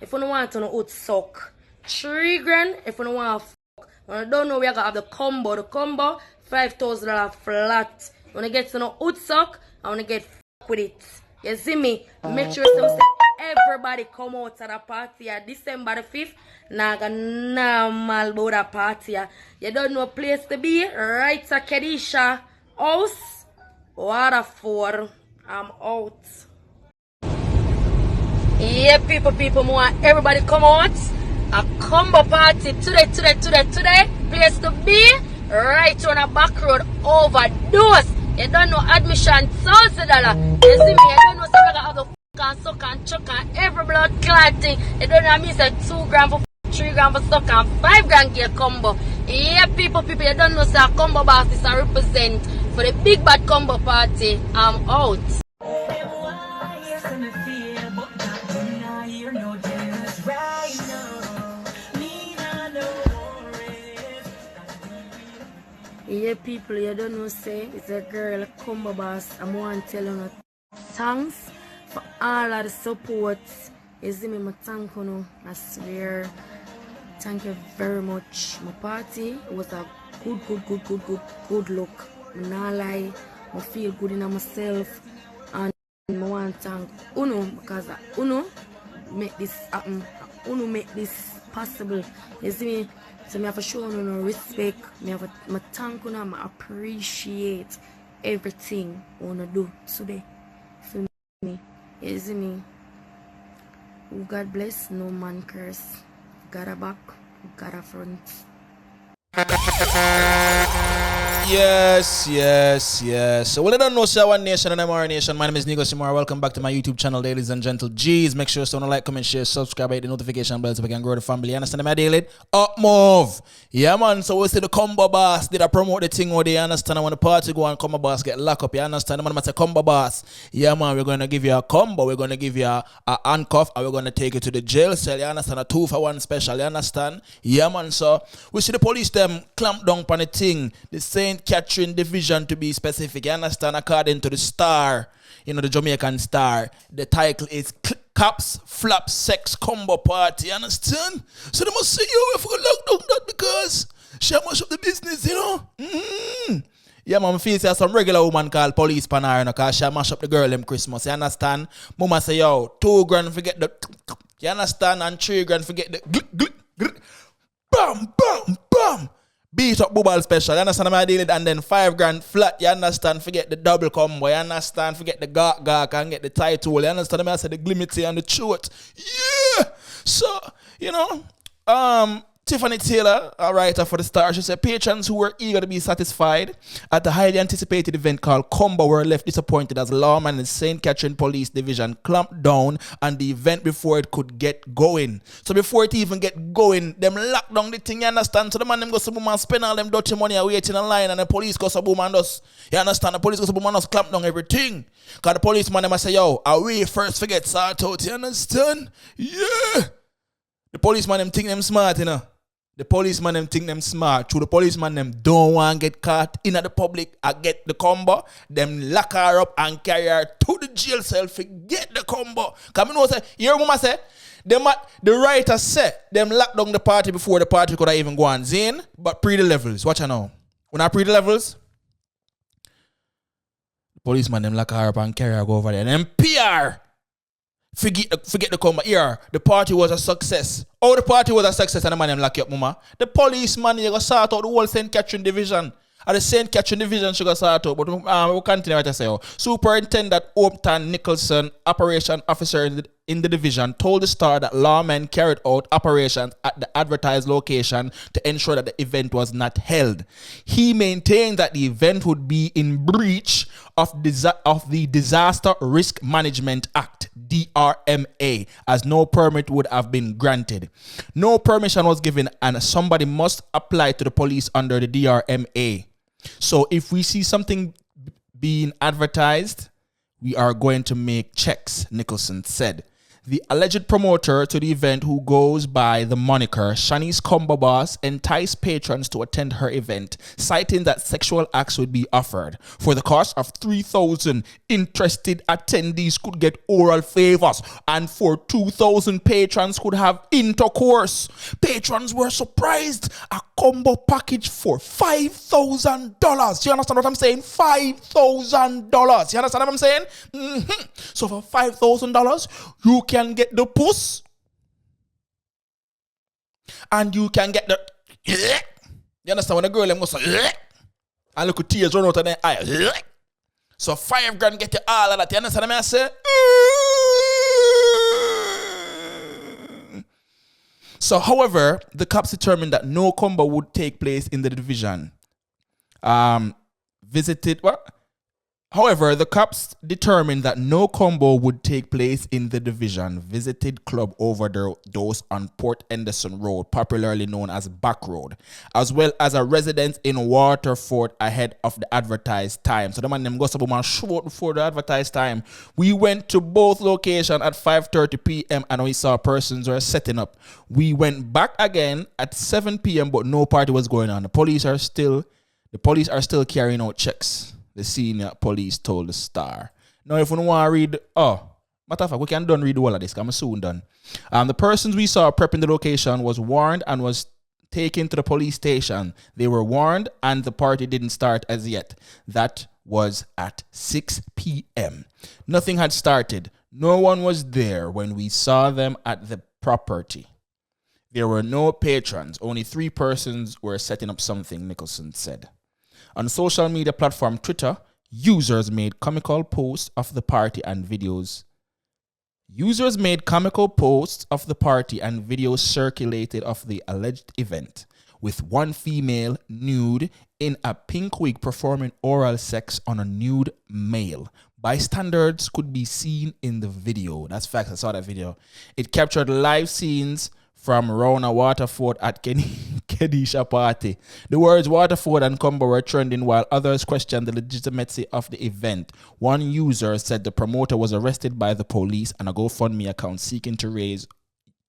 if you don't want to know suck. 3 grand if you don't want to fuck. When you don't know, we are going to have the combo. The combo, $5,000 flat. When you get to know suck, I want to get fuck with it. You see me? Make sure everybody come out to the party at December the 5th. Naga normal about the party. You don't know place to be? Right to Kedesha house. What for? I'm out. Yeah, people, more everybody come out. A combo party today. Place to be right on a back road overdose. You don't know admission $1,000. You see me? You don't know something have the and suck and chuck and every blood clotting. You don't know me say 2 grand for 3 grand for suck and 5 grand get combo. Yeah, people, you don't know say a combo boss is a represent for the big bad combo party. I'm out. Yeah, people, you don't know say it's a girl combo boss. I'm want to tell you thanks for all of the support. You see me, my thank you, I swear. Thank you very much. My party was a good look. I'm not lie. I feel good in myself. And I want to thank Uno because Uno make this happen. Uno make this possible. You see me? So I have to show you no respect. I thank you and I appreciate everything I want to do today. For me. You see me? God bless, no man curse. God a back, God a front. Yes. So, well, I don't know, sir, One Nation and Imara Nation. My name is Negusimara. Welcome back to my YouTube channel, ladies and gentle G's. Make sure to like, comment, share, subscribe, hit the notification bell so we can grow the family. You understand my daily? Up move. Yeah, man. So, we see the combo boss. Did I promote the thing or they understand? When the party go and combo boss get locked up. You understand? Man, I say combo boss. Yeah, man. We're going to give you a combo. We're going to give you a handcuff and we're going to take you to the jail cell. You understand? A 2-for-1 special. You understand? Yeah, man. So, we see the police them clamp down on the thing. The St. Catherine Division to be specific, you understand, according to the Star, the Jamaican Star. The title is Cops Flap Sex Combo Party, you understand? So they must say, if we lock down that because she much of the business, Yeah, man, I feel say some regular woman called police panar, because she mash up the girl them Christmas, you understand? Mama say, 2 grand forget the, you understand, and 3 grand forget the, bam. Beat up bubble special, you understand my deal? And then 5 grand flat, you understand? Forget the double combo, you understand? Forget the gawk and get the title, you understand? I say the glimity and the truth. Yeah! So, Tiffany Taylor, a writer for the Star, she said patrons who were eager to be satisfied at the highly anticipated event called Combo were left disappointed as lawmen in the St. Catherine Police Division clamped down on the event before it could get going. So before it even get going, them lock down the thing, you understand? So the man them go to boom and spend all them dirty money and waiting in line, and the police go to boom and us, you understand? The police go to boom and us clamp down everything. Because the policeman them say, are we first forget sort out, you understand? Yeah! The policeman them think them smart, The policeman them think them smart. True, the policeman them don't want to get caught in the public. I get the combo. Them lock her up and carry her to the jail cell. Forget the combo. Come on, say, you hear mama say? The writer said them lock down the party before the party could even go on. Zane, but pre the levels. Watch out now. When I pre the levels, the policeman them lock her up and carry her go over there. And then PR. Forget the combo. Here, the party was a success. Oh, the party was a success and the man them lock you up, mama. The policeman, you go sort out the whole St. Catherine Division. At the St. Catherine Division, she go sort out. But we'll continue what I say. Superintendent Upton Nicholson, operation officer in the division, told the Star that lawmen carried out operations at the advertised location to ensure that the event was not held. He maintained that the event would be in breach of the Disaster Risk Management Act, DRMA, as no permit would have been granted. No permission was given and somebody must apply to the police under the DRMA. So if we see something being advertised, we are going to make checks, Nicholson said. The alleged promoter to the event, who goes by the moniker Shanice Combo Boss, enticed patrons to attend her event, citing that sexual acts would be offered. For the cost of $3,000, interested attendees could get oral favors, and for $2,000, patrons could have intercourse. Patrons were surprised. A combo package for $5,000. You understand what I'm saying? $5,000. You understand what I'm saying? So for $5,000, you can get the puss, and you can get the. You understand when the girl them go say, and look at tears run out of their eye. So $5,000 get you all of that. You understand what I say? So, however, the cops determined that no combo would take place in the division. However, the cops determined that no combo would take place in the division visited club overdose on Port Henderson Road, popularly known as Back Road, as well as a residence in Waterford ahead of the advertised time. So the man them goes up man short before the advertised time. We went to both locations at 5:30 p.m. and we saw persons were setting up. We went back again at 7 p.m. but no party was going on. The police are still carrying out checks. The senior police told the Star. Now, if we don't want to read, matter of fact, we can done read all of this, because I'm soon done. The persons we saw prepping the location was warned and was taken to the police station. They were warned and the party didn't start as yet. That was at 6 p.m. Nothing had started. No one was there when we saw them at the property. There were no patrons. Only 3 persons were setting up something, Nicholson said. On social media platform Twitter, users made comical posts of the party and videos. Users made comical posts of the party and videos circulated of the alleged event, with one female nude in a pink wig performing oral sex on a nude male. Bystanders could be seen in the video. That's facts. I saw that video. It captured live scenes from Rona Waterford at Kedesha party. The words Waterford and Combo were trending while others questioned the legitimacy of the event. One user said the promoter was arrested by the police and a GoFundMe account seeking to raise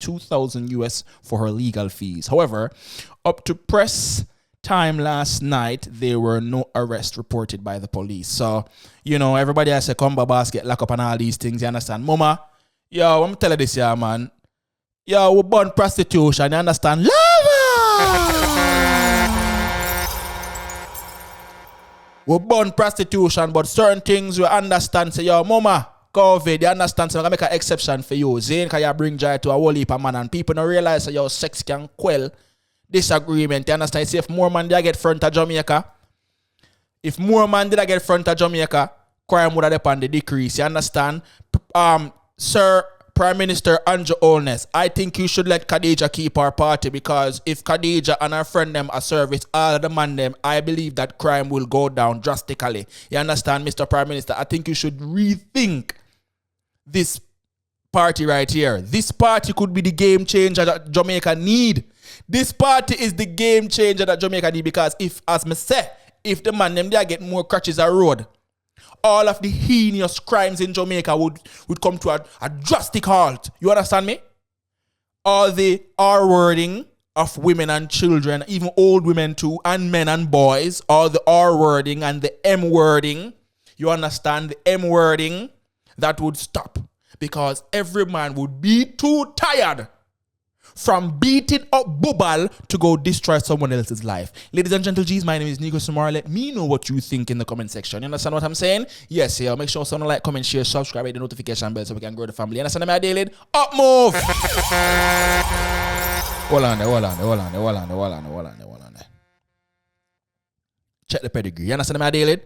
$2,000 for her legal fees. However, up to press time last night, there were no arrests reported by the police. So, everybody has a Combo Boss get locked up and all these things, you understand? Mama, yo, I'm telling this here, man. Yo, we born prostitution, you understand? We born prostitution, but certain things we understand. Say, yo, mama, COVID, you understand? So I'm going to make an exception for you. Zane, can you bring joy to a whole heap of man? And people don't realize that your sex can quell disagreement. You understand? See, if more man did get front of Jamaica, crime would have upon the decrease. You understand? Sir, Prime Minister Andrew Holness, I think you should let Kedesha keep our party, because if Kedesha and her friend them are service all the man them, I believe that crime will go down drastically. You understand, Mr. Prime Minister? I think you should rethink this party right here. This party could be the game changer that Jamaica need. This party is the game changer that Jamaica need, because if the man them there get more crutches a road, all of the heinous crimes in Jamaica would come to a drastic halt. You understand me? All the R-wording of women and children, even old women too, and men and boys, all the R-wording and the M-wording, you understand, the M-wording, that would stop. Because every man would be too tired from beating up Bubal to go destroy someone else's life. Ladies and gentle G's, my name is Negusimara. Let me know what you think in the comment section. You understand what I'm saying? Yes, yeah. Make sure someone like, comment, share, subscribe, hit the notification bell so we can grow the family. You understand my daily? Up move! Hold on there. Check the pedigree. You understand my daily?